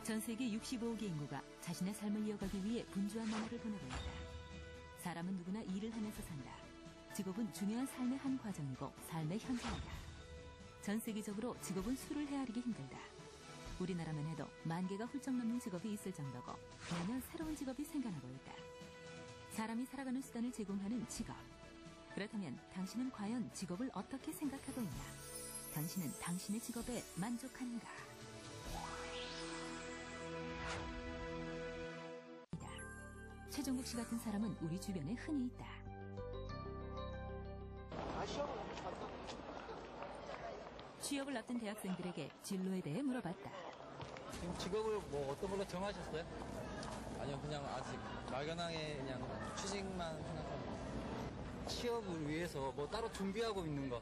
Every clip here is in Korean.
전 세계 65억의 인구가 자신의 삶을 이어가기 위해 분주한 나날을 보내고 있다. 사람은 누구나 일을 하면서 산다. 직업은 중요한 삶의 한 과정이고 삶의 현장이다. 전 세계적으로 직업은 수를 헤아리기 힘들다. 우리나라만 해도 10,000개가 훌쩍 넘는 직업이 있을 정도고 매년 새로운 직업이 생겨나고 있다. 사람이 살아가는 수단을 제공하는 직업. 그렇다면 당신은 과연 직업을 어떻게 생각하고 있나? 당신은 당신의 직업에 만족하는가? 최종국 씨 같은 사람은 우리 주변에 흔히 있다. 취업을 앞둔 대학생들에게 진로에 대해 물어봤다. 지금 직업을 뭐 어떤 걸로 정하셨어요? 아니요, 그냥 아직 막연하게 그냥 취직만 생각합니다. 취업을 위해서 뭐 따로 준비하고 있는 거?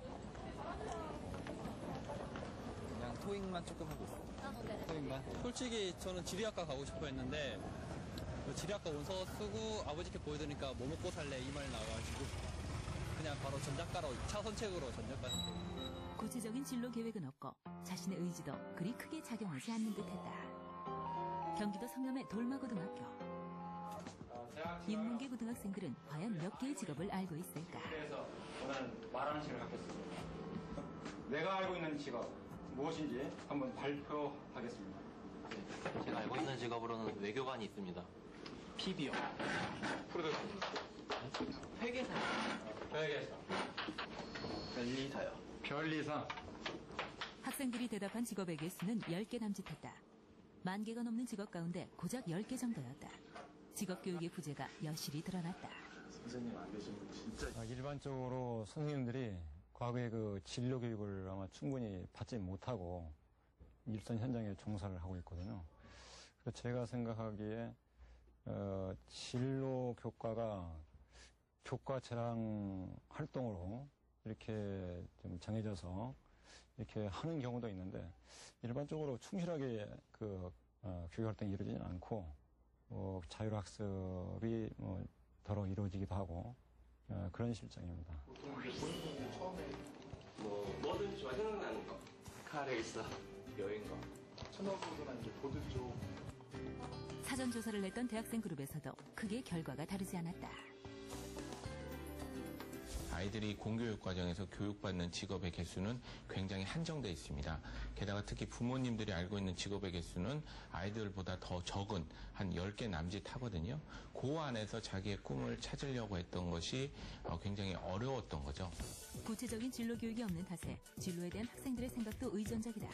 그냥 토익만 조금 하고 있어요. 토익만? 솔직히 저는 지리학과 가고 싶어 했는데 지리학과 원서 쓰고 아버지께 보여드리니까 뭐 먹고 살래 이 말이 나와가지고 그냥 바로 전작가로 차선책으로 전작가 했어요. 구체적인 진로 계획은 없고 자신의 의지도 그리 크게 작용하지 않는 듯했다. 경기도 성남의 돌마고등학교. 인문계 고등학생들은 과연 몇 개의 직업을 알고 있을까? 그래서 오늘 말하는 시간을 갖겠습니다. 내가 알고 있는 직업 무엇인지 한번 발표하겠습니다. 제가 알고 있는 직업으로는 외교관이 있습니다. PD요. 프로덕트. 회계사. 회계사. 변리사요. 변리사. 학생들이 대답한 직업의 개수는 10개 남짓했다. 10,000개가 넘는 직업 가운데 고작 10개 정도였다. 직업 교육의 부재가 여실히 드러났다. 선생님 안 계시면 진짜 일반적으로 선생님들이 과거에 그 진로 교육을 아마 충분히 받지 못하고 일선 현장에 종사를 하고 있거든요. 그래서 제가 생각하기에 진로 교과가 교과 재랑 활동으로 이렇게 좀 정해져서 이렇게 하는 경우도 있는데 일반적으로 충실하게 그 교육 활동이 이루어지지 않고 자율학습이 더러 이루어지기도 하고 그런 실정입니다. 보통 이제 본인이 처음에 뭐든지 좋아 생각나는 거 카레이서 여행 거 천연보드나 이제 보드 쪽 사전 조사를 했던 대학생 그룹에서도 크게 결과가 다르지 않았다. 아이들이 공교육 과정에서 교육받는 직업의 개수는 굉장히 한정되어 있습니다. 게다가 특히 부모님들이 알고 있는 직업의 개수는 아이들보다 더 적은 한 10개 남짓 하거든요. 그 안에서 자기의 꿈을 찾으려고 했던 것이 굉장히 어려웠던 거죠. 구체적인 진로 교육이 없는 탓에 진로에 대한 학생들의 생각도 의존적이다.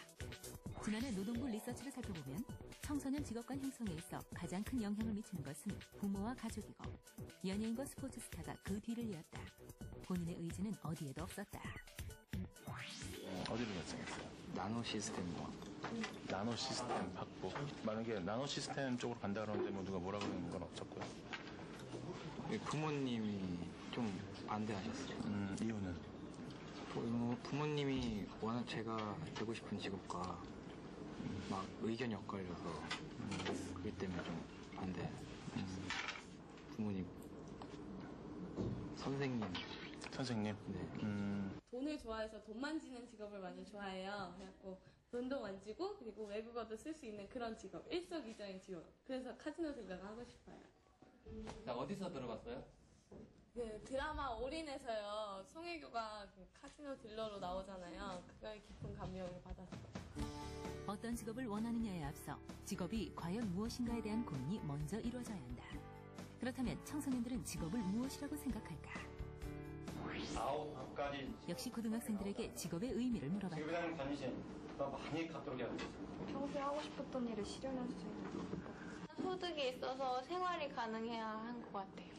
지난해 노동부 리서치를 살펴보면 청소년 직업관 형성에 있어 가장 큰 영향을 미치는 것은 부모와 가족이고 연예인과 스포츠 스타가 그 뒤를 이었다. 본인의 의지는 어디에도 없었다. 어디를 결정했어요? 나노 시스템과 나노 시스템 확보. 만약에 나노 시스템 쪽으로 간다 그러는데 뭐 누가 뭐라 그러는 건 없었고요. 부모님이 좀 반대하셨어요. 이유는? 부모님이 워낙 제가 되고 싶은 직업과 막 의견이 엇갈려서 그것 때문에 좀 반대하셨어요. 부모님, 선생님? 네. 돈을 좋아해서 돈 만지는 직업을 많이 좋아해요. 그래갖고 돈도 만지고 그리고 외국어도 쓸 수 있는 그런 직업, 일석이조인 직업. 그래서 카지노 생각을 하고 싶어요. 나 어디서 들어봤어요? 그 드라마 올인에서요. 송혜교가 그 카지노 딜러로 나오잖아요. 그거에 깊은 감명을 받았어요. 어떤 직업을 원하느냐에 앞서 직업이 과연 무엇인가에 대한 고민이 먼저 이루어져야 한다. 그렇다면 청소년들은 직업을 무엇이라고 생각할까? 9가지 역시 고등학생들에게 직업의 의미를 물어봤다. 지구대장 다니신 더 많이 갖도록 해야 되겠습니다. 평소에 하고 싶었던 일을 실현할 수 있는 것. 소득이 있어서 생활이 가능해야 한 것 같아요.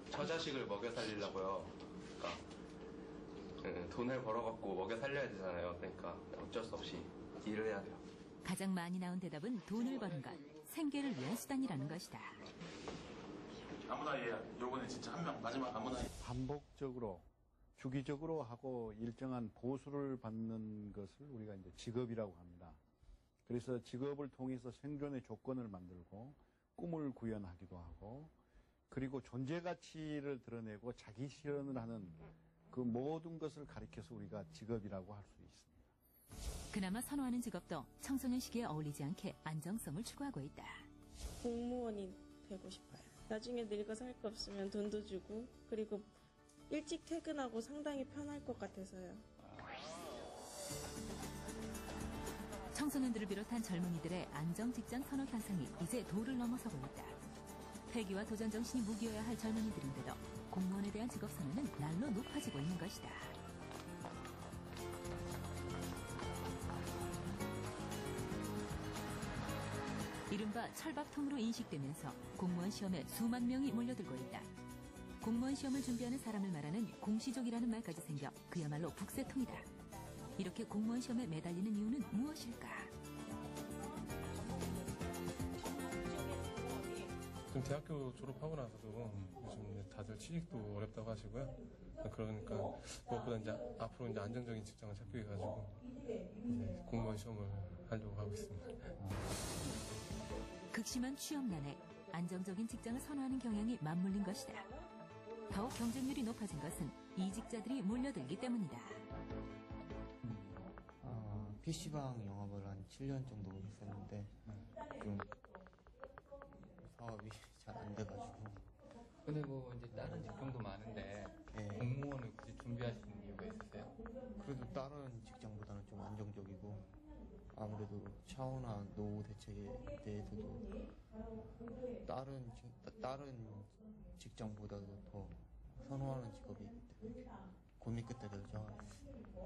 저 자식을 먹여 살리려고요. 그러니까 돈을 벌어갖고 먹여 살려야 되잖아요. 그러니까 어쩔 수 없이 일을 해야 돼요. 가장 많이 나온 대답은 돈을 버는 것, 생계를 위한 수단이라는 것이다. 아무나 얘야. 요번에 진짜 한 명 마지막 아무나. 반복적으로 주기적으로 하고 일정한 보수를 받는 것을 우리가 이제 직업이라고 합니다. 그래서 직업을 통해서 생존의 조건을 만들고 꿈을 구현하기도 하고 그리고 존재 가치를 드러내고 자기 실현을 하는 그 모든 것을 가리켜서 우리가 직업이라고 할 수 있습니다. 그나마 선호하는 직업도 청소년 시기에 어울리지 않게 안정성을 추구하고 있다. 공무원이 되고 싶어요. 나중에 늙어서 할 거 없으면 돈도 주고 그리고 일찍 퇴근하고 상당히 편할 것 같아서요. 청소년들을 비롯한 젊은이들의 안정 직장 선호 현상이 이제 도를 넘어서고 있다. 패기와 도전 정신이 무기여야 할 젊은이들인데도 공무원에 대한 직업 선호는 날로 높아지고 있는 것이다. 이른바 철밥통으로 인식되면서 공무원 시험에 수만 명이 몰려들고 있다. 공무원 시험을 준비하는 사람을 말하는 공시족이라는 말까지 생겨 그야말로 북새통이다. 이렇게 공무원 시험에 매달리는 이유는 무엇일까? 지금 대학교 졸업하고 나서도 요즘 다들 취직도 어렵다고 하시고요. 그러니까 무엇보다 이제 앞으로 이제 안정적인 직장을 찾기 위해 가지고 이제 공무원 시험을 하려고 하고 있습니다. 극심한 취업난에 안정적인 직장을 선호하는 경향이 맞물린 것이다. 더욱 경쟁률이 높아진 것은 이직자들이 몰려들기 때문이다. PC방 영업을 한 7년 정도 했었는데 좀 사업이 잘 안 돼가지고. 근데 뭐 이제 다른 직종도 많은데 네. 공무원을 굳이 준비하시는 이유가 있으세요? 그래도 다른 직장보다는 좀 안정적이고 아무래도 차후나 노후 대책에 대해서도 다른 직장보다도 더 선호하는 직업이기 때문에 고민 끝에 결정하겠습니다.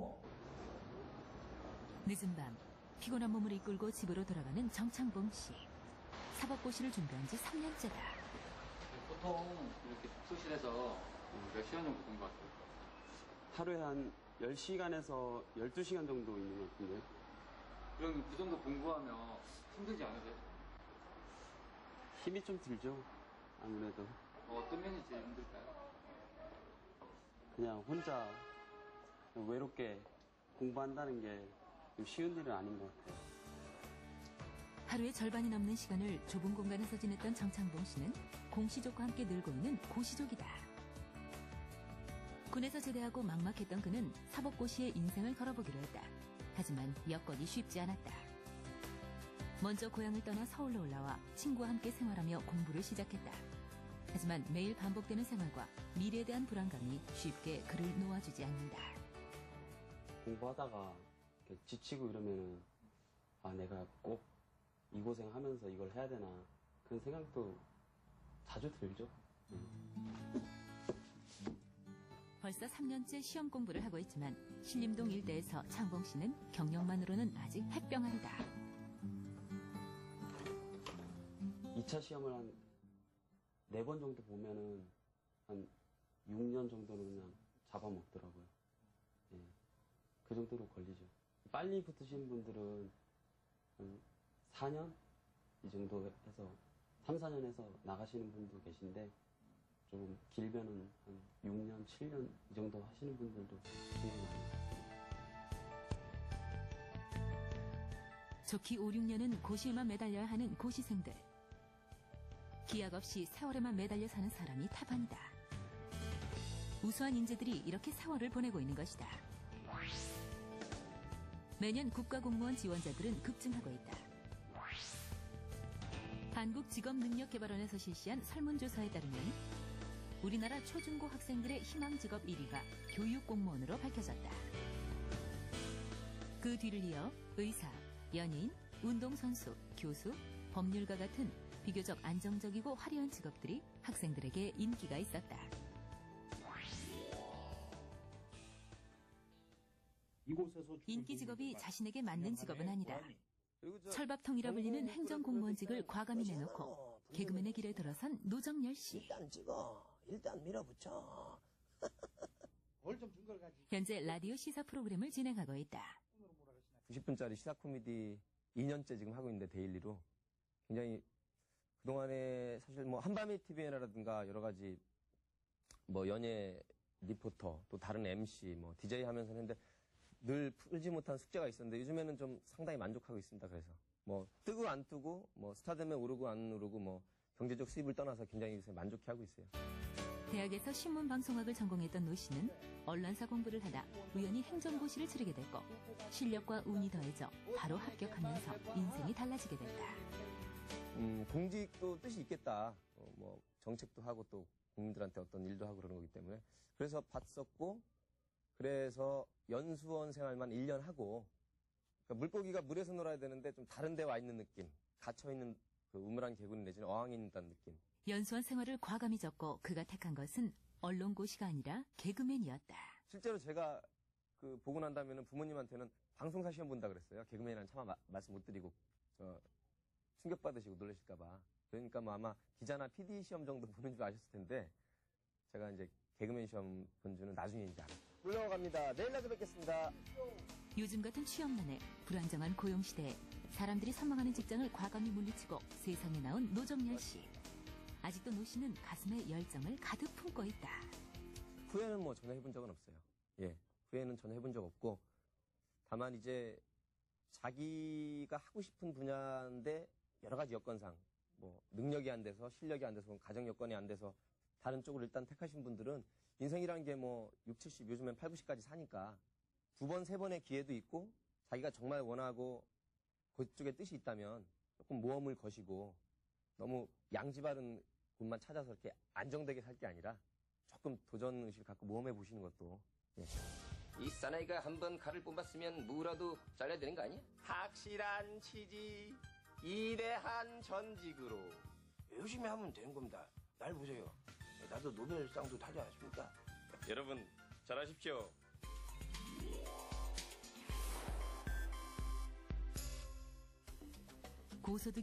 늦은 밤 피곤한 몸을 이끌고 집으로 돌아가는 정창봉 씨. 사법고시를 준비한 지 3년째다. 보통 이렇게 숙소실에서 몇 시간 정도 공부하세요? 하루에 한 10시간에서 12시간 정도 있는 것 같은데요. 그럼 그 정도 공부하면 힘들지 않으세요? 힘이 좀 들죠, 아무래도. 어떤 면이 제일 힘들까요? 그냥 혼자 외롭게 공부한다는 게 좀 쉬운 일은 아닌 것 같아요. 하루의 절반이 넘는 시간을 좁은 공간에서 지냈던 정창봉 씨는 공시족과 함께 늘고 있는 고시족이다. 군에서 제대하고 막막했던 그는 사법고시에 인생을 걸어보기로 했다. 하지만 여건이 쉽지 않았다. 먼저 고향을 떠나 서울로 올라와 친구와 함께 생활하며 공부를 시작했다. 하지만 매일 반복되는 생활과 미래에 대한 불안감이 쉽게 그를 놓아주지 않는다. 공부하다가 이렇게 지치고 이러면은 내가 꼭 이 고생하면서 이걸 해야 되나 그런 생각도 자주 들죠. 벌써 3년째 시험 공부를 하고 있지만 신림동 일대에서 창봉 씨는 경력만으로는 아직 햇병아리다. 2차 시험을 한 4번 정도 보면은 한 6년 정도는 그냥 잡아먹더라고요. 예, 그 정도로 걸리죠. 빨리 붙으시는 분들은 한 4년? 이 정도 해서 3, 4년 해서 나가시는 분도 계신데 좀 길면은 한 6년, 7년 이 정도 하시는 분들도 굉장히 많아요. 좋기 5, 6년은 고시에만 매달려야 하는 고시생들. 기약 없이 세월에만 매달려 사는 사람이 타반이다. 우수한 인재들이 이렇게 세월을 보내고 있는 것이다. 매년 국가공무원 지원자들은 급증하고 있다. 한국직업능력개발원에서 실시한 설문조사에 따르면 우리나라 초중고 학생들의 희망 직업 1위가 교육공무원으로 밝혀졌다. 그 뒤를 이어 의사, 연예인, 운동선수, 교수, 법률가 같은 비교적 안정적이고 화려한 직업들이 학생들에게 인기가 있었다. 인기 직업이 자신에게 맞는 직업은 아니다. 철밥통이라 불리는 행정공무원직을 과감히 내놓고 개그맨의 길에 들어선 노정열 씨. 일단 찍어. 일단 밀어붙여. 현재 라디오 시사 프로그램을 진행하고 있다. 90분짜리 시사 코미디 2년째 지금 하고 있는데 데일리로 굉장히 그동안에 사실 뭐 한밤의 TVN이라든가 여러 가지 뭐 연예 리포터 또 다른 MC 뭐 DJ 하면서 했는데 늘 풀지 못한 숙제가 있었는데 요즘에는 좀 상당히 만족하고 있습니다. 그래서 뭐 뜨고 안 뜨고 뭐 스타 되면 오르고 안 오르고 뭐 경제적 수입을 떠나서 굉장히 요새 만족해하고 있어요. 대학에서 신문방송학을 전공했던 노 씨는 언론사 공부를 하다 우연히 행정고시를 치르게 됐고 실력과 운이 더해져 바로 합격하면서 인생이 달라지게 됐다. 공직도 뜻이 있겠다. 뭐 정책도 하고 또 국민들한테 어떤 일도 하고 그러는 거기 때문에 그래서 봤었고 그래서 연수원 생활만 1년 하고 그러니까 물고기가 물에서 놀아야 되는데 좀 다른 데 와 있는 느낌. 갇혀있는 그 우물안 개구리 내지는 어항에 있다는 느낌. 연수원 생활을 과감히 접고 그가 택한 것은 언론고시가 아니라 개그맨이었다. 실제로 제가 그 보고 난다면은 부모님한테는 방송사 시험 본다 그랬어요. 개그맨이라는 차마 말씀 못 드리고 충격받으시고 놀라실까봐. 그러니까 뭐 아마 기자나 PD 시험 정도 보는 줄 아셨을 텐데 제가 이제 개그맨 시험 본 줄은 나중에 이제 알았어요. 물러갑니다. 내일 낮에 뵙겠습니다. 요즘 같은 취업난에 불안정한 고용시대에 사람들이 선망하는 직장을 과감히 물리치고 세상에 나온 노정열 씨. 아직도 노 씨는 가슴에 열정을 가득 품고 있다. 후회는 뭐 전혀 해본 적은 없어요. 예, 후회는 전혀 해본 적 없고 다만 이제 자기가 하고 싶은 분야인데 여러 가지 여건상 뭐 능력이 안 돼서 실력이 안 돼서 가정 여건이 안 돼서 다른 쪽을 일단 택하신 분들은 인생이라는 게 뭐 6, 70 요즘엔 8, 90까지 사니까 2번, 3번의 기회도 있고 자기가 정말 원하고 그쪽에 뜻이 있다면 조금 모험을 거시고 너무 양지 바른 곳만 찾아서 이렇게 안정되게 살 게 아니라 조금 도전의식을 갖고 모험해 보시는 것도. 예. 이 사나이가 한번 칼을 뽑았으면 무라도 잘라야 되는 거 아니야? 확실한 취지, 이대한 전직으로. 열심히 하면 되는 겁니다. 날 보세요. 나도 노벨상도 타지 않았습니까? 여러분 잘하십시오. 고소득